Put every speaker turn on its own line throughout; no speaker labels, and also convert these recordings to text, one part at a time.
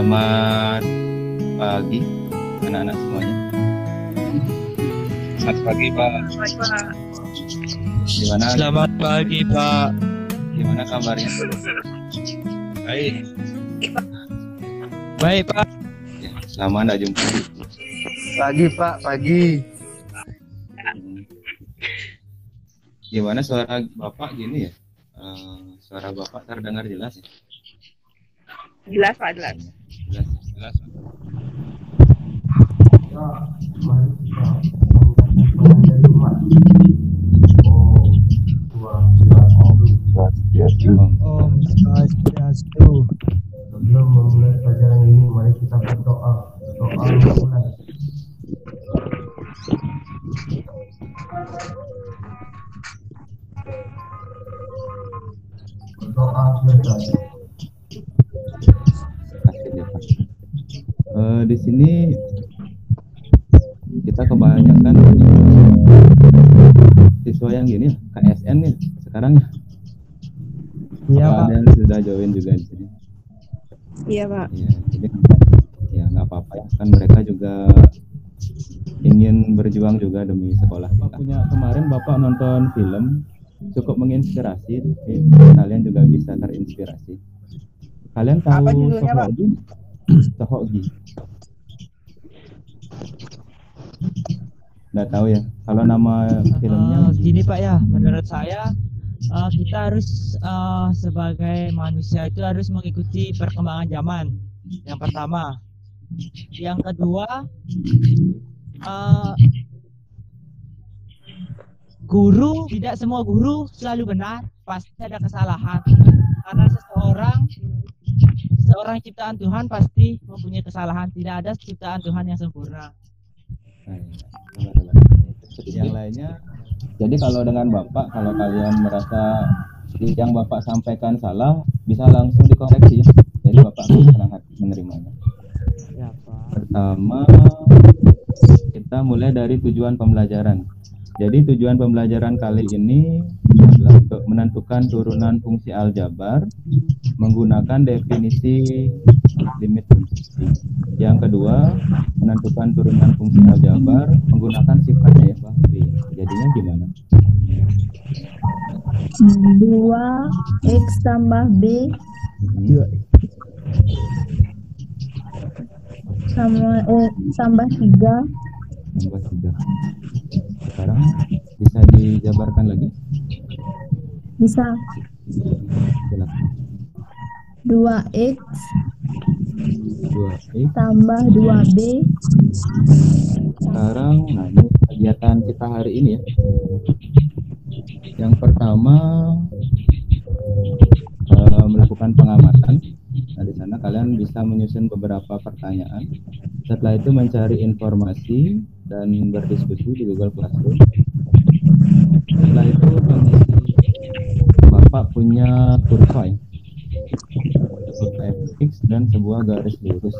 Selamat pagi anak-anak semuanya.
Selamat pagi, Pak.
Gimana?
Selamat pagi, Pak.
Gimana kabarnya?
Baik.
Baik, Pak.
Ya, lama nggak jumpa.
Pagi, Pak. Pagi.
Gimana suara Bapak gini ya? Suara Bapak terdengar jelas ya?
Jelas, Pak, jelas.
Jelas.
Jelas.
Om Swastiastu.
Sebelum memulai pelajaran ini, mari kita berdoa. Doa mulai. Berdoa selesai.
Kasih deh, Pak. Di sini kita kebanyakan siswa yang gini ya, KSN nih sekarang ya.
Iya, Pak.
Ada yang sudah join juga di sini.
Iya, Pak.
Ya, jadi ya nggak apa-apa ya, kan mereka juga ingin berjuang juga demi sekolah. Kemarin Bapak nonton film cukup menginspirasi, tapi kalian juga bisa terinspirasi. Kalian tahu
Apa judulnya, Pak?
Sohogi? Nggak tahu ya. Kalau nama filmnya
Gini Pak ya, menurut saya kita harus sebagai manusia itu harus mengikuti perkembangan zaman. Yang pertama, yang kedua, guru, tidak semua guru selalu benar, pasti ada kesalahan. Karena seorang ciptaan Tuhan pasti mempunyai kesalahan, tidak ada ciptaan Tuhan yang sempurna.
Yang lainnya, jadi kalau dengan Bapak, kalau kalian merasa yang Bapak sampaikan salah, bisa langsung dikoreksi ya. Jadi Bapak akan senang hati menerimanya.
Ya, Pak.
Pertama, kita mulai dari tujuan pembelajaran. Jadi tujuan pembelajaran kali ini adalah untuk menentukan turunan fungsi aljabar menggunakan definisi limit fungsi. Yang kedua, menentukan turunan fungsi aljabar menggunakan sifatnya ya, Pak. Jadinya gimana?
2x tambah b tambah 3.
Tambah 3. Sekarang bisa dijabarkan lagi?
Bisa.
Silakan.
2x
2x
tambah 2b.
Sekarang, nah ini kegiatan kita hari ini ya. Yang pertama melakukan pengamatan. Nah di sana kalian bisa menyusun beberapa pertanyaan. Setelah itu mencari informasi dan berdiskusi di Google Classroom. Setelah itu Bapak punya kurva ya, kurva fx dan sebuah garis lurus.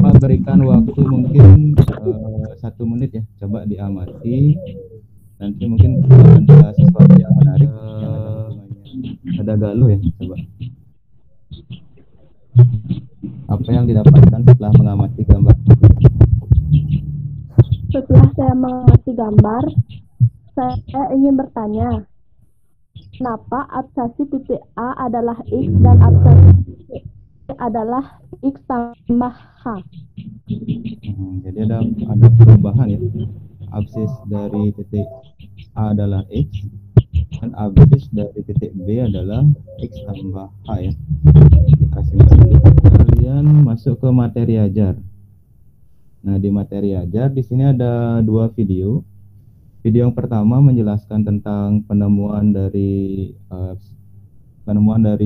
Bapak berikan waktu mungkin 1 menit ya, coba diamati. Nanti mungkin ada sesuatu yang menarik yang ada hubungannya. Ada galuh ya, coba. Apa yang didapatkan setelah mengamati gambar?
Setelah saya mengamati gambar, saya ingin bertanya, kenapa abscisi titik A adalah X dan abscisi titik B adalah X tambah H?
Jadi ada perubahan ya. Absis dari titik A adalah X dan absis dari titik B adalah X tambah H ya. Kita simpan dulu. Kalian masuk ke materi ajar. Nah di materi ajar di sini ada 2 video. Video yang pertama menjelaskan tentang penemuan dari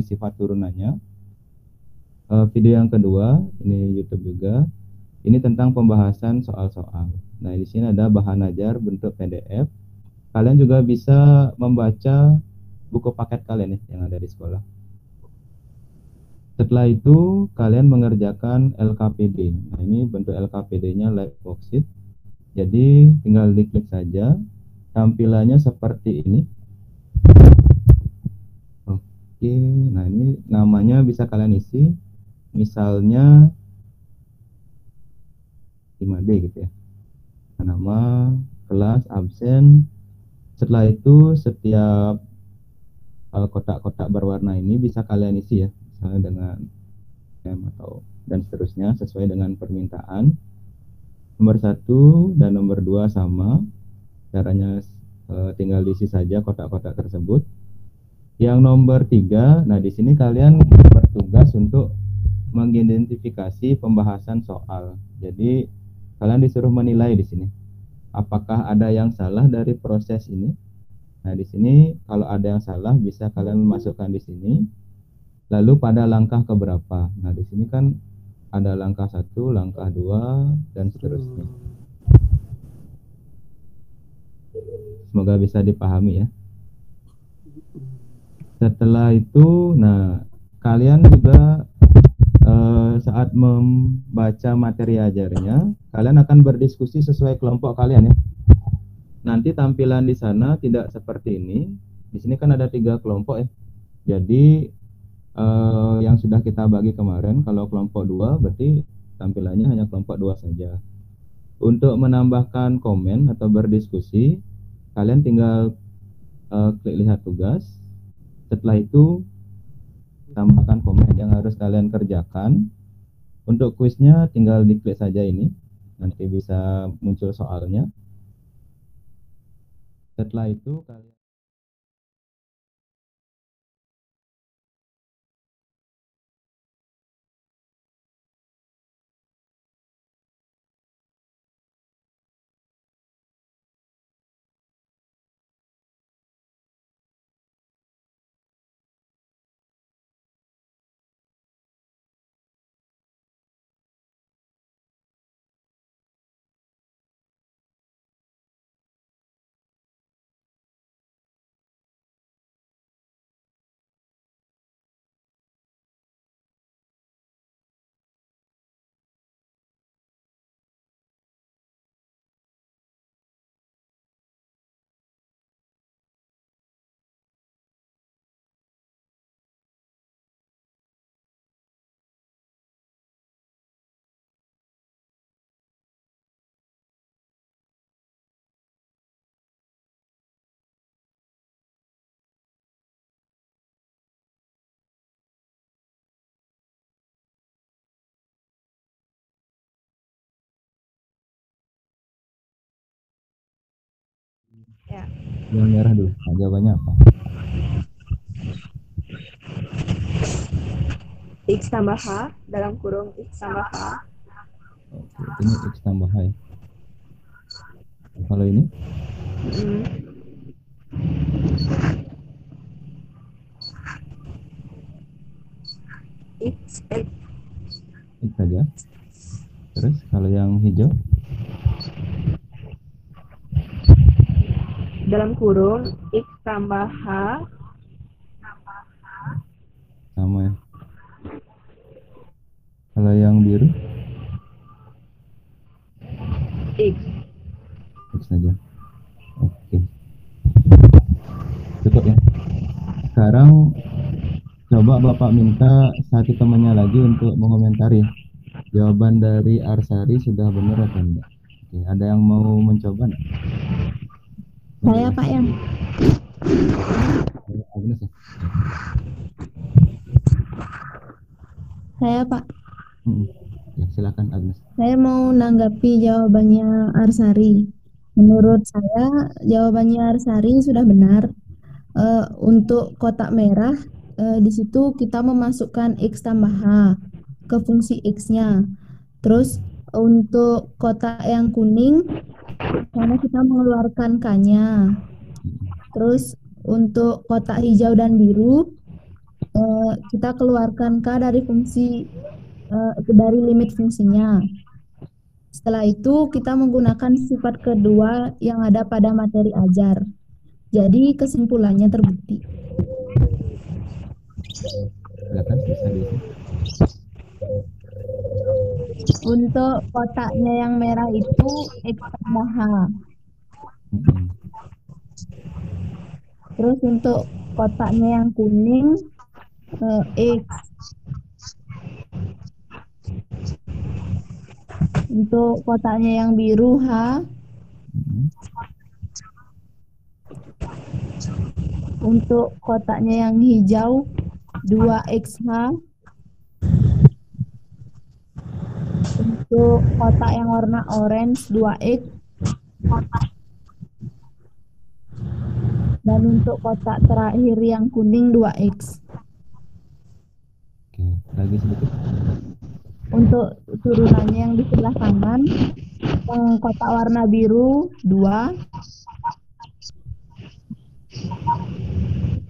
sifat turunannya. Video yang kedua ini YouTube juga. Ini tentang pembahasan soal-soal. Nah di sini ada bahan ajar bentuk PDF. Kalian juga bisa membaca buku paket kalian ya, yang ada di sekolah. Setelah itu kalian mengerjakan LKPD. Nah ini bentuk LKPD-nya live worksheet. Jadi tinggal diklik saja. Tampilannya seperti ini. Oke, nah ini namanya bisa kalian isi. misalnya 5D gitu ya. Nama, kelas, absen. Setelah itu setiap kotak-kotak berwarna ini bisa kalian isi ya, misalnya dengan atau dan seterusnya sesuai dengan permintaan. Nomor 1 dan nomor 2 sama, caranya tinggal diisi saja kotak-kotak tersebut. Yang nomor 3, nah di sini kalian bertugas untuk mengidentifikasi pembahasan soal. Jadi kalian disuruh menilai di sini apakah ada yang salah dari proses ini. Nah di sini kalau ada yang salah bisa kalian masukkan di sini. Lalu pada langkah keberapa? Nah di sini kan ada langkah 1, langkah 2 dan seterusnya. Semoga bisa dipahami ya. Setelah itu, nah kalian juga saat membaca materi ajarnya, kalian akan berdiskusi sesuai kelompok kalian ya. Nanti tampilan di sana tidak seperti ini. Di sini kan ada 3 kelompok ya. Jadi yang sudah kita bagi kemarin, kalau kelompok 2 berarti tampilannya hanya kelompok 2 saja. Untuk menambahkan komen atau berdiskusi, kalian tinggal klik lihat tugas. Setelah itu tambahkan komen yang harus kalian kerjakan. Untuk kuisnya tinggal diklik saja ini, nanti bisa muncul soalnya. Setelah itu kalian
Ya.
yang merah dulu. Nah, jawabannya apa?
X tambah H dalam kurung X tambah H.
Oke, ini X tambah H ya. Kalau ini?
Mm. X
X saja. Terus kalau yang hijau?
dalam kurung X tambah H.
Sama ya. Kalau yang biru?
X.
X saja. Oke. Cukup ya. Sekarang coba Bapak minta satu temannya lagi untuk mengomentari jawaban dari Arsari sudah benar atau enggak. Oke, ada yang mau mencoba enggak?
Saya Pak yang
Agnes ya?
saya Pak.
Ya, silakan Agnes.
Saya mau menanggapi jawabannya Arsari. Menurut saya jawabannya Arsari sudah benar. Untuk kotak merah di situ kita memasukkan X tambah H ke fungsi X-nya. Terus untuk kotak yang kuning karena kita mengeluarkan K-nya. Terus untuk kotak hijau dan biru kita keluarkan K dari fungsi dari limit fungsinya. Setelah itu kita menggunakan sifat kedua yang ada pada materi ajar. Jadi kesimpulannya terbukti.
Silakan bisa diisi.
Untuk kotaknya yang merah itu X tambah H. Terus untuk kotaknya yang kuning X. Untuk kotaknya yang biru H. Untuk kotaknya yang hijau 2XH. Untuk kotak yang warna orange 2X. Dan untuk kotak terakhir yang kuning 2X.
Oke, lagi sedikit.
Untuk turunannya yang di sebelah kanan, yang kotak warna biru 2,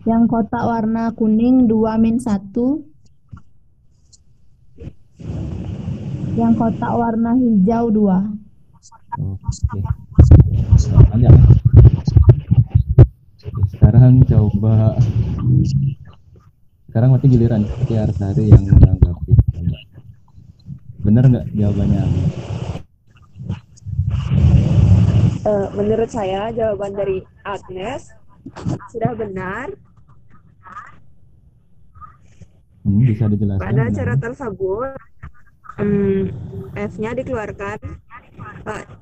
yang kotak warna kuning 2-1, yang kotak warna hijau 2.
Oke. Panjang. Oke, sekarang coba. Sekarang mati giliran seperti Arsari yang menanggapi. Coba. Benar nggak jawabannya?
Menurut saya jawaban dari Agnes sudah benar.
Bisa dijelaskan?
Pada cara tersebut, F-nya dikeluarkan.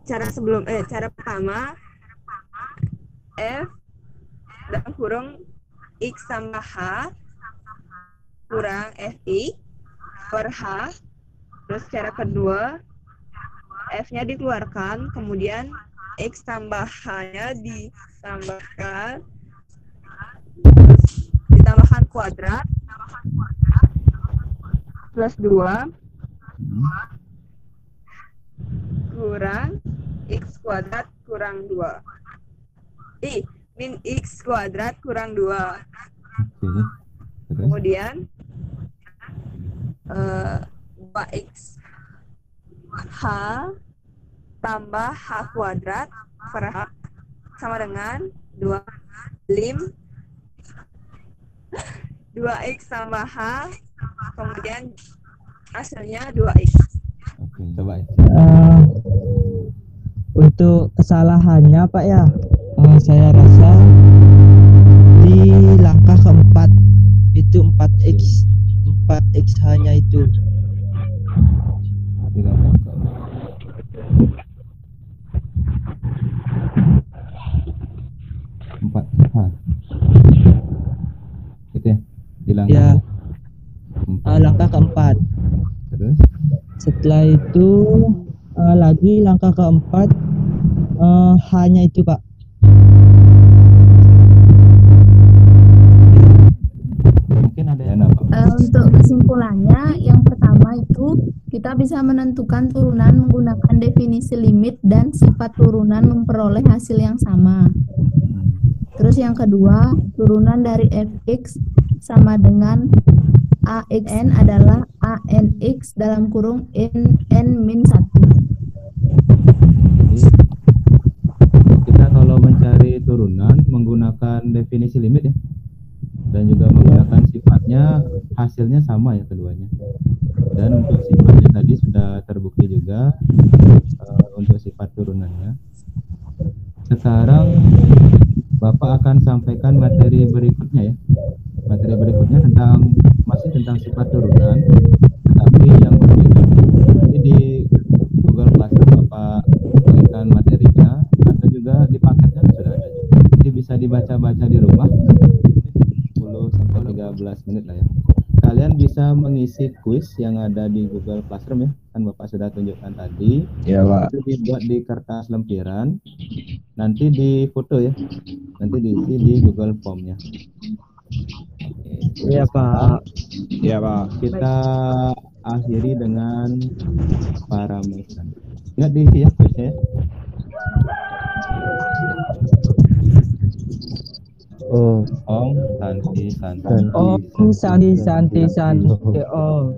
Cara pertama, F dalam kurung X tambah H kurang FX per H. Terus cara kedua, F-nya dikeluarkan, kemudian X tambah H-nya ditambahkan, terus ditambahkan kuadrat, plus 2, kurang X kuadrat kurang 2. Min X kuadrat kurang 2.
Oke. Terus?
Kemudian 2X H tambah H kuadrat per H sama dengan 2X tambah H, kemudian hasilnya 2X.
Oke, coba ya.
Untuk kesalahannya Pak ya, saya rasa di langkah keempat itu 4X hanya itu.
Tidak apa-apa. Empat. Itu ya? Di langkah
Ya,
empat.
langkah keempat.
Terus?
Setelah itu lagi langkah keempat hanya itu Pak.
Mungkin ada yang apa?
Untuk kesimpulannya, yang pertama itu kita bisa menentukan turunan menggunakan definisi limit dan sifat turunan memperoleh hasil yang sama. Terus yang kedua, turunan dari fx sama dengan AXN adalah ANX dalam kurung N-1.
Jadi, kita kalau mencari turunan menggunakan definisi limit ya, dan juga menggunakan sifatnya, hasilnya sama ya keduanya. Dan untuk sifatnya tadi sudah terbukti juga untuk sifat turunannya. Sekarang Bapak akan sampaikan materi berikutnya ya. Materi berikutnya masih tentang sifat turunan, tetapi yang berbeda. Jadi di Google Classroom Bapak bagikan materinya, atau juga di paketnya sudah ada. Jadi bisa dibaca-baca di rumah. 10-13 menit lah ya. Kalian bisa mengisi kuis yang ada di Google Classroom ya, kan Bapak sudah tunjukkan tadi.
Ya Pak.
Itu dibuat di kertas lempiran, nanti di foto ya, nanti diisi di Google Form-nya.
Iya Pak.
Ya Pak.
Kita akhiri dengan parameter. Ingat diisi ya kuisnya ya.
Oh.
Om Santi.
Santi. Oh.